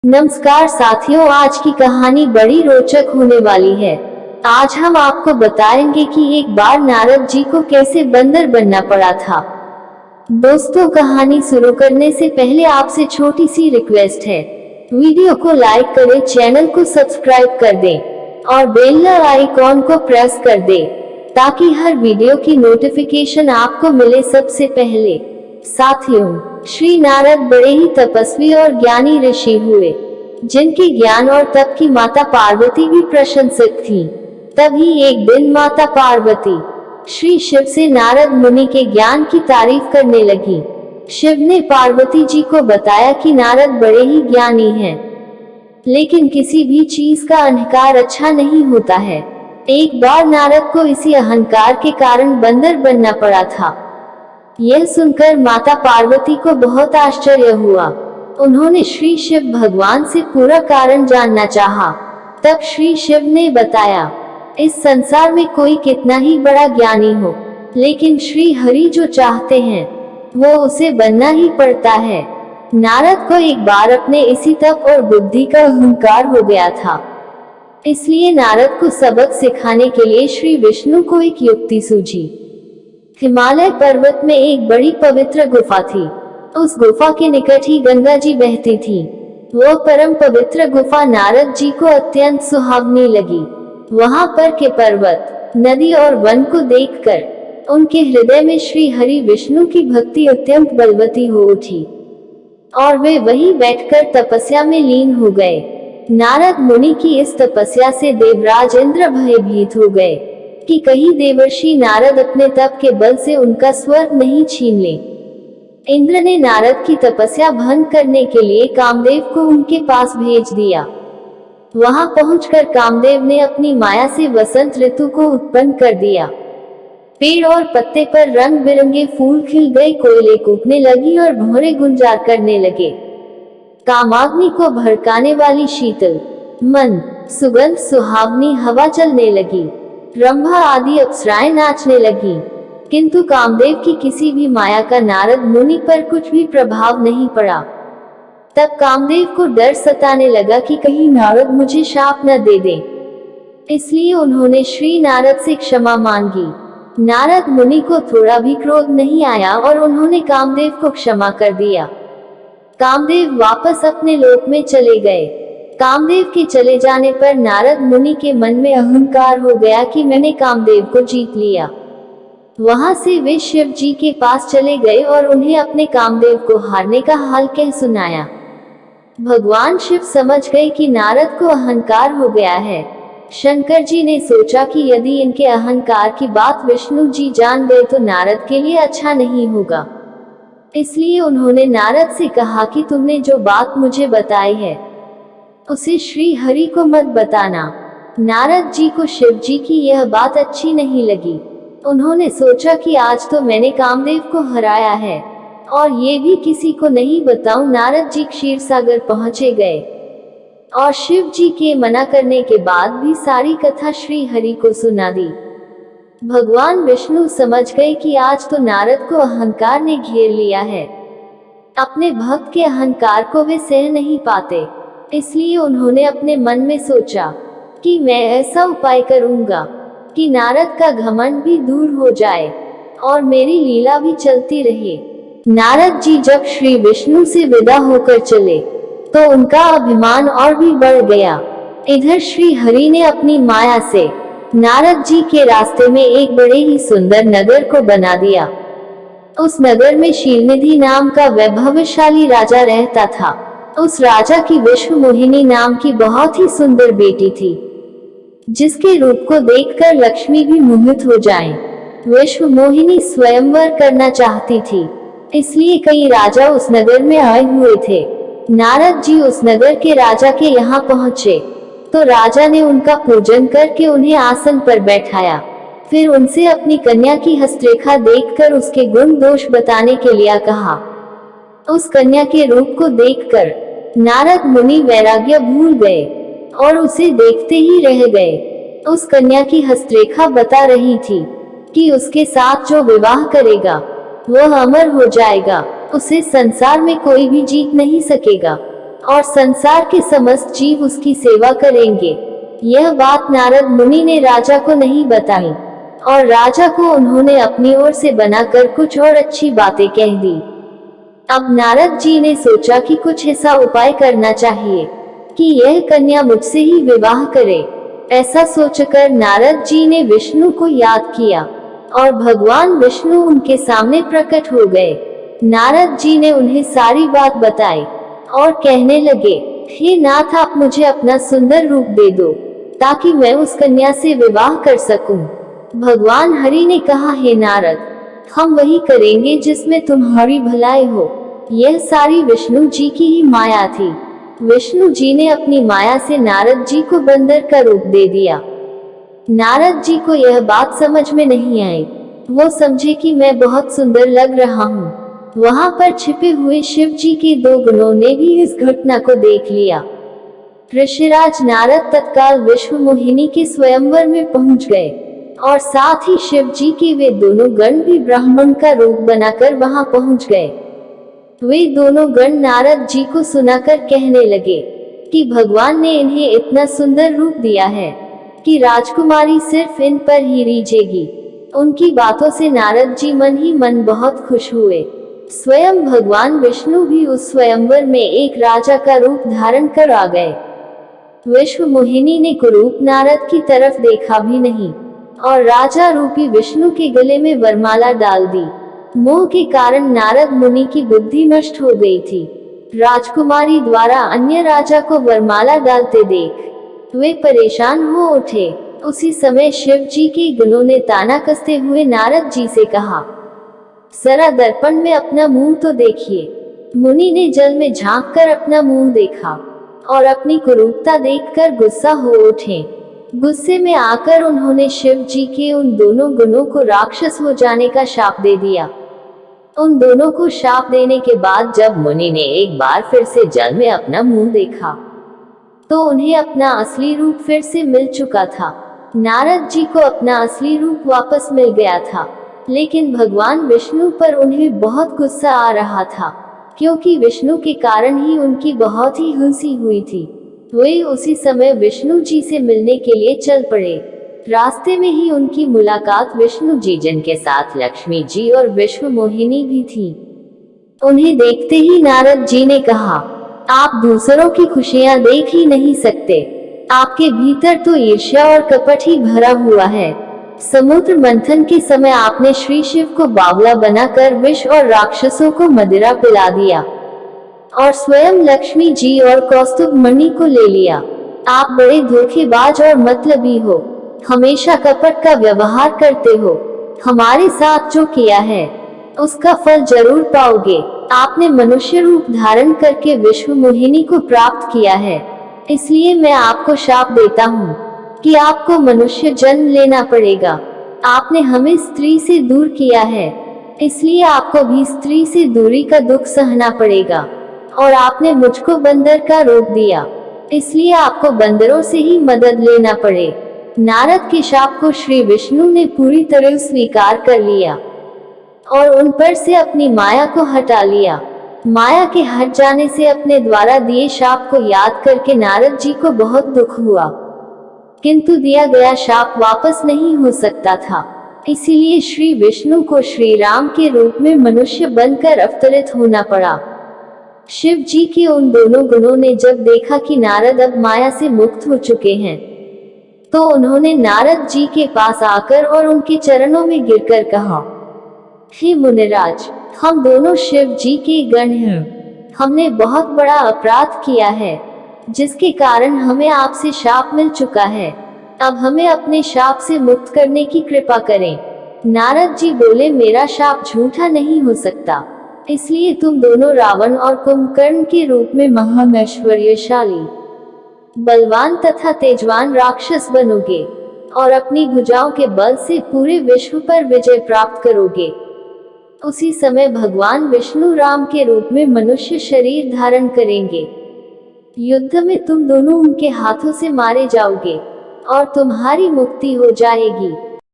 नमस्कार साथियों, आज की कहानी बड़ी रोचक होने वाली है। आज हम आपको बताएंगे कि एक बार नारद जी को कैसे बंदर बनना पड़ा था। दोस्तों, कहानी शुरू करने से पहले आपसे छोटी सी रिक्वेस्ट है। वीडियो को लाइक करें, चैनल को सब्सक्राइब कर दें और बेल आइकॉन को प्रेस कर दें ताकि हर वीडियो की नोटिफिकेशन आपको मिले सबसे पहले। साथियों, श्री नारद बड़े ही तपस्वी और ज्ञानी ऋषि हुए, जिनके ज्ञान और तप की माता पार्वती भी प्रशंसक थी। तभी एक दिन माता पार्वती श्री शिव से नारद मुनि के ज्ञान की तारीफ करने लगी। शिव ने पार्वती जी को बताया कि नारद बड़े ही ज्ञानी हैं, लेकिन किसी भी चीज का अहंकार अच्छा नहीं होता है। एक बार नारद को इसी अहंकार के कारण बंदर बनना पड़ा था। यह सुनकर माता पार्वती को बहुत आश्चर्य हुआ। उन्होंने श्री शिव भगवान से पूरा कारण जानना चाहा। तब श्री शिव ने बताया, इस संसार में कोई कितना ही बड़ा ज्ञानी हो, लेकिन श्री हरि जो चाहते हैं वो उसे बनना ही पड़ता है। नारद को एक बार अपने इसी तप और बुद्धि का अहंकार हो गया था। इसलिए नारद को सबक सिखाने के लिए श्री विष्णु को एक युक्ति सूझी। हिमालय पर्वत में एक बड़ी पवित्र गुफा थी। उस गुफा के निकट ही गंगा जी बहती थी। वो परम पवित्र गुफा नारद जी को अत्यंत सुहावनी लगी। वहां पर के पर्वत, नदी और वन को देखकर उनके हृदय में श्री हरि विष्णु की भक्ति अत्यंत बलवती हो उठी और वे वहीं बैठकर तपस्या में लीन हो गए। नारद मुनि की इस तपस्या से देवराज इंद्र भयभीत हो गए कि कहीं देवर्षि नारद अपने तप के बल से उनका स्वर्ग नहीं छीन ले। इंद्र ने नारद की तपस्या भंग करने के लिए कामदेव को उनके पास भेज दिया। वहां पहुंचकर कामदेव ने अपनी माया से वसंत ऋतु को उत्पन्न कर दिया। पेड़ और पत्ते पर रंग बिरंगे फूल खिल गए, कोयले कूकने लगी और भौरे गुंजार करने लगे। कामाग्नि को भड़काने वाली शीतल मंद सुगंध सुहावनी हवा चलने लगी। रंभा आदि अप्सराएं नाचने लगी, किंतु कामदेव की किसी भी माया का नारद मुनि पर कुछ भी प्रभाव नहीं पड़ा। तब कामदेव को डर सताने लगा कि कहीं नारद मुझे शाप न दे दे। इसलिए उन्होंने श्री नारद से क्षमा मांगी। नारद मुनि को थोड़ा भी क्रोध नहीं आया और उन्होंने कामदेव को क्षमा कर दिया। कामदेव वापस अपने लोक में चले गए। कामदेव के चले जाने पर नारद मुनि के मन में अहंकार हो गया कि मैंने कामदेव को जीत लिया। वहां से वे शिव जी के पास चले गए और उन्हें अपने कामदेव को हारने का हाल कह सुनाया। भगवान शिव समझ गए कि नारद को अहंकार हो गया है। शंकर जी ने सोचा कि यदि इनके अहंकार की बात विष्णु जी जान गए तो नारद के लिए अच्छा नहीं होगा। इसलिए उन्होंने नारद से कहा कि तुमने जो बात मुझे बताई है उसे श्री हरि को मत बताना। नारद जी को शिव जी की यह बात अच्छी नहीं लगी। उन्होंने सोचा कि आज तो मैंने कामदेव को हराया है और ये भी किसी को नहीं बताऊं। नारद जी क्षीर सागर पहुंचे गए और शिव जी के मना करने के बाद भी सारी कथा श्री हरि को सुना दी। भगवान विष्णु समझ गए कि आज तो नारद को अहंकार ने घेर लिया है। अपने भक्त के अहंकार को वे सह नहीं पाते। इसलिए उन्होंने अपने मन में सोचा कि मैं ऐसा उपाय करूंगा कि नारद का घमंड भी दूर हो जाए और मेरी लीला भी चलती रहे। नारद जी जब श्री विष्णु से विदा होकर चले तो उनका अभिमान और भी बढ़ गया। इधर श्री हरि ने अपनी माया से नारद जी के रास्ते में एक बड़े ही सुंदर नगर को बना दिया। उस नगर में शीलनिधि नाम का वैभवशाली राजा रहता था। उस राजा की विश्व मोहिनी नाम की बहुत ही सुंदर बेटी थी, जिसके रूप को देखकर लक्ष्मी भी मोहित हो जाएं। विश्व मोहिनी स्वयंवर करना चाहती थी, इसलिए कई राजा उस नगर में आए हुए थे। नारद जी उस नगर के राजा के यहाँ पहुँचे तो राजा ने उनका पूजन करके उन्हें आसन पर बैठाया। फिर उनसे अपनी कन्या की हस्तरेखा देखकर उसके गुण दोष बताने के लिए कहा। उस कन्या के रूप को देखकर नारद मुनि वैराग्य भूल गए और उसे देखते ही रह गए। उस कन्या की हस्तरेखा बता रही थी कि उसके साथ जो विवाह करेगा वह अमर हो जाएगा, उसे संसार में कोई भी जीत नहीं सकेगा। और संसार के समस्त जीव उसकी सेवा करेंगे। यह बात नारद मुनि ने राजा को नहीं बताई और राजा को उन्होंने अपनी ओर से बनाकर कुछ और अच्छी बातें कह दी। अब नारद जी ने सोचा कि कुछ ऐसा उपाय करना चाहिए कि यह कन्या मुझसे ही विवाह करे। ऐसा सोचकर नारद जी ने विष्णु को याद किया और भगवान विष्णु उनके सामने प्रकट हो गए। नारद जी ने उन्हें सारी बात बताई और कहने लगे, हे नाथ, आप मुझे अपना सुंदर रूप दे दो ताकि मैं उस कन्या से विवाह कर सकूं। भगवान हरि ने कहा, हे नारद, हम वही करेंगे जिसमें तुम्हारी भलाई हो। यह सारी विष्णु जी की ही माया थी। विष्णु जी ने अपनी माया से नारद जी को बंदर का रूप दे दिया। नारद जी को यह बात समझ में नहीं आई। वो समझे कि मैं बहुत सुंदर लग रहा हूँ। वहां पर छिपे हुए शिव जी के 2 गणों ने भी इस घटना को देख लिया। ऋषिराज नारद तत्काल विश्व मोहिनी के स्वयंवर में पहुंच गए और साथ ही शिव जी के वे दोनों गण भी ब्राह्मण का रूप बनाकर वहां पहुंच गए। वे दोनों गण नारद जी को सुनाकर कहने लगे कि भगवान ने इन्हें इतना सुंदर रूप दिया है कि राजकुमारी सिर्फ इन पर ही रीझेगी। उनकी बातों से नारद जी मन ही मन बहुत खुश हुए। स्वयं भगवान विष्णु भी उस स्वयंवर में एक राजा का रूप धारण कर आ गए। विश्व मोहिनी ने कुरूप नारद की तरफ देखा भी नहीं और राजा रूपी विष्णु के गले में वरमाला डाल दी। मोह के कारण नारद मुनि की बुद्धि नष्ट हो गई थी। राजकुमारी द्वारा अन्य राजा को वरमाला डालते देख वे परेशान हो उठे। उसी समय शिव जी के गणों ने ताना कसते हुए नारद जी से कहा, जरा दर्पण में अपना मुंह तो देखिए। मुनि ने जल में झांक कर अपना मुंह देखा और अपनी कुरूपता देखकर गुस्सा हो उठे। गुस्से में आकर उन्होंने शिव जी के उन दोनों गणों को राक्षस हो जाने का शाप दे दिया। उन दोनों को शाप देने के बाद जब मुनि ने एक बार फिर से जल में अपना मुंह देखा तो उन्हें अपना असली रूप फिर से मिल चुका था। नारद जी को अपना असली रूप वापस मिल गया था, लेकिन भगवान विष्णु पर उन्हें बहुत गुस्सा आ रहा था क्योंकि विष्णु के कारण ही उनकी बहुत ही हंसी हुई थी। वे उसी समय विष्णु जी से मिलने के लिए चल पड़े। रास्ते में ही उनकी मुलाकात विष्णु जी, जिनके साथ लक्ष्मी जी और विश्व मोहिनी भी थी। उन्हें देखते ही नारद जी ने कहा, आप दूसरों की खुशियां देख ही नहीं सकते। आपके भीतर तो ईर्ष्या और कपट ही भरा हुआ है। समुद्र मंथन के समय आपने श्री शिव को बावला बनाकर विष और राक्षसों को मदिरा पिला दिया और स्वयं लक्ष्मी जी और कौस्तुभ मणि को ले लिया। आप बड़े धोखेबाज और मतलबी हो, हमेशा कपट का व्यवहार करते हो। हमारे साथ जो किया है उसका फल जरूर पाओगे। आपने मनुष्य रूप धारण करके विश्व मोहिनी को प्राप्त किया है, इसलिए मैं आपको शाप देता हूँ कि आपको मनुष्य जन्म लेना पड़ेगा। आपने हमें स्त्री से दूर किया है, इसलिए आपको भी स्त्री से दूरी का दुख सहना पड़ेगा। और आपने मुझको बंदर का रूप दिया, इसलिए आपको बंदरों से ही मदद लेना पड़े। नारद के शाप को श्री विष्णु ने पूरी तरह स्वीकार कर लिया और उन पर से अपनी माया को हटा लिया। माया के हट जाने से अपने द्वारा दिए शाप को याद करके नारद जी को बहुत दुख हुआ, किंतु दिया गया शाप वापस नहीं हो सकता था। इसीलिए श्री विष्णु को श्री राम के रूप में मनुष्य बनकर अवतरित होना पड़ा। शिव जी के उन दोनों गुणों ने जब देखा कि नारद अब माया से मुक्त हो चुके हैं, तो उन्होंने नारद जी के पास आकर और उनके चरणों में गिरकर कहा, हे मुनिराज, हम दोनों शिव जी के गण हैं। हमने बहुत बड़ा अपराध किया है, जिसके कारण हमें आपसे शाप मिल चुका है। अब हमें अपने शाप से मुक्त करने की कृपा करें। नारद जी बोले, मेरा शाप झूठा नहीं हो सकता, इसलिए तुम दोनों रावण और कुंभकर्ण के रूप में महान ऐश्वर्यशाली, बलवान तथा तेजवान राक्षस बनोगे और अपनी भुजाओं के बल से पूरे विश्व पर विजय प्राप्त करोगे। उसी समय भगवान विष्णु राम के रूप में मनुष्य शरीर धारण करेंगे। युद्ध में तुम दोनों उनके हाथों से मारे जाओगे और तुम्हारी मुक्ति हो जाएगी।